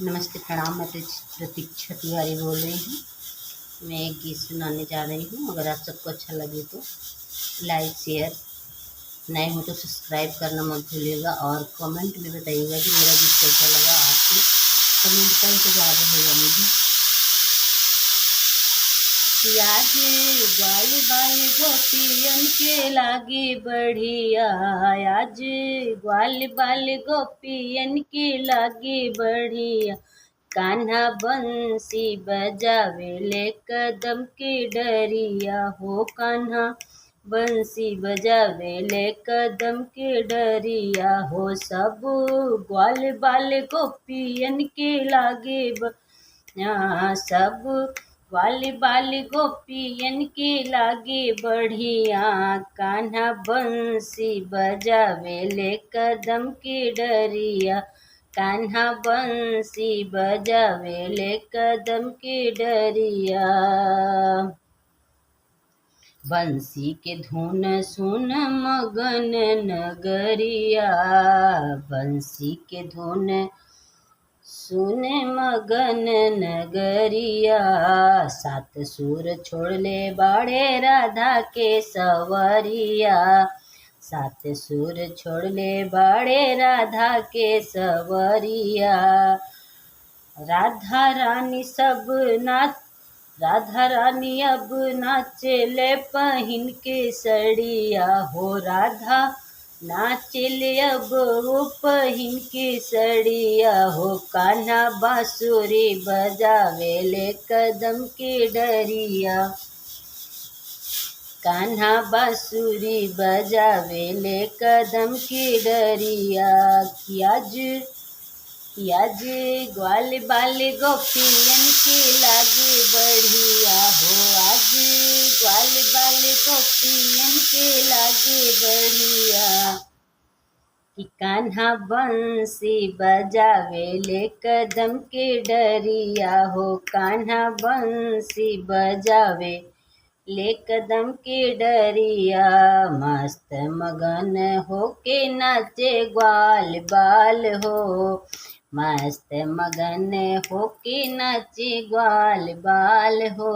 नमस्ते प्रणाम। मैं प्रतीक्षा तिवारी बोल रही हूँ। मैं एक गीत सुनाने जा रही हूँ। अगर आप सबको अच्छा लगे तो लाइक शेयर, नए हो तो सब्सक्राइब करना मत भूलिएगा और कमेंट में बताइएगा कि मेरा गीत कैसा लगा। आपके कमेंट का इंतजार रहेगा मुझे। आज ग्वाल बाल गोपियन के लागे बढ़िया, आज ग्वाल बाल गोपियन के लागे बढ़िया। कान्हा बंसी बजावे ले कदम के डरिया हो, कान्हा बंसी बजावे ले कदम के डरिया हो। सब ग्वाल बाल गोपियन के लागे सब वाली बाली गोपियन के लागे बढ़िया। कान्हा बंसी बजावे ले कदम के डरिया, कान्हा बंसी बजावे ले कदम के डरिया। बंसी के धुन सुन मगन नगरिया, बंसी के धुन सुने मगन नगरिया। सात सुर छोड़ ले बाड़े राधा के सवरिया, सात सुर छोड़ ले बाड़े राधा के सवरिया। राधा रानी सब नाच, राधा रानी अब नाचले पहिन के सड़िया हो, राधा नाचले अब वो पहिन के सड़िया हो। कान्हा बांसुरी बजावे ले कदम के डरिया, कान्हा बांसुरी बजावे ले कदम के डरिया। आज ग्वाल बाल गोपियन के लागे बढ़िया हो, आज ग्वाल बाल गोपियन के लागे बढ़िया। कि कान्हा बंसी बजावे ले कदम के डरिया हो, कान्हा बंसी बजावे ले कदम के डरिया। मस्त मगन हो के नाचे ग्वाल बाल हो, मस्त मगन हो के नाचे ग्वाल बाल हो।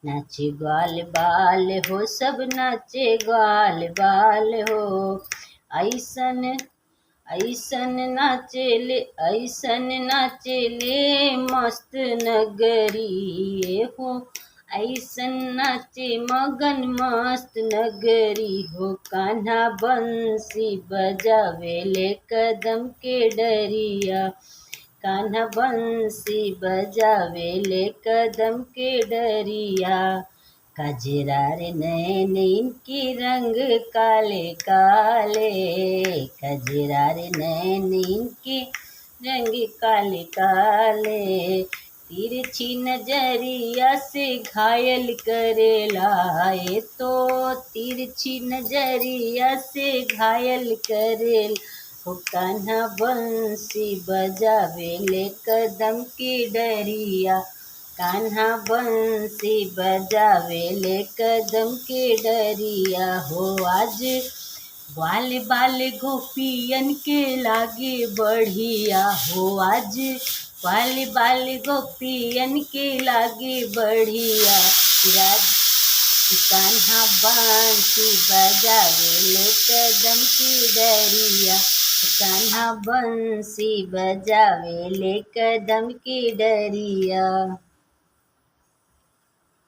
नाचे ग्वाल बाल हो, सब नाचे ग्वाल बाल हो। ऐसन ऐसन नाचेले, ऐसन नाचेले मस्त नगरी हो, ऐसन नाचे मगन मस्त नगरी हो। कान्हा बंसी बजावे ले कदम के डरिया, कान्हा बंसी बजावे ले कदम के डरिया। कजरा रे नैन इनकी रंग काले काले, कजरा रे नैन इनकी रंग काले काले। तिरछी नजरिया से घायल करेला, ये तो तिरछी नजरिया से घायल करेला हो। कान्हा बंसी बजावे ले कदम की डरिया, कान्हा बंसी बजावे ले कदम के डरिया हो। आज ग्वाल बाल गोपियन के लागे बढ़िया हो, आज ग्वाल बाल गोपियन के लागे बढ़िया। कान्हा बंसी बजावे ले कदम की डरिया, कान्हा बंसी बजावे ले कदम की डरिया।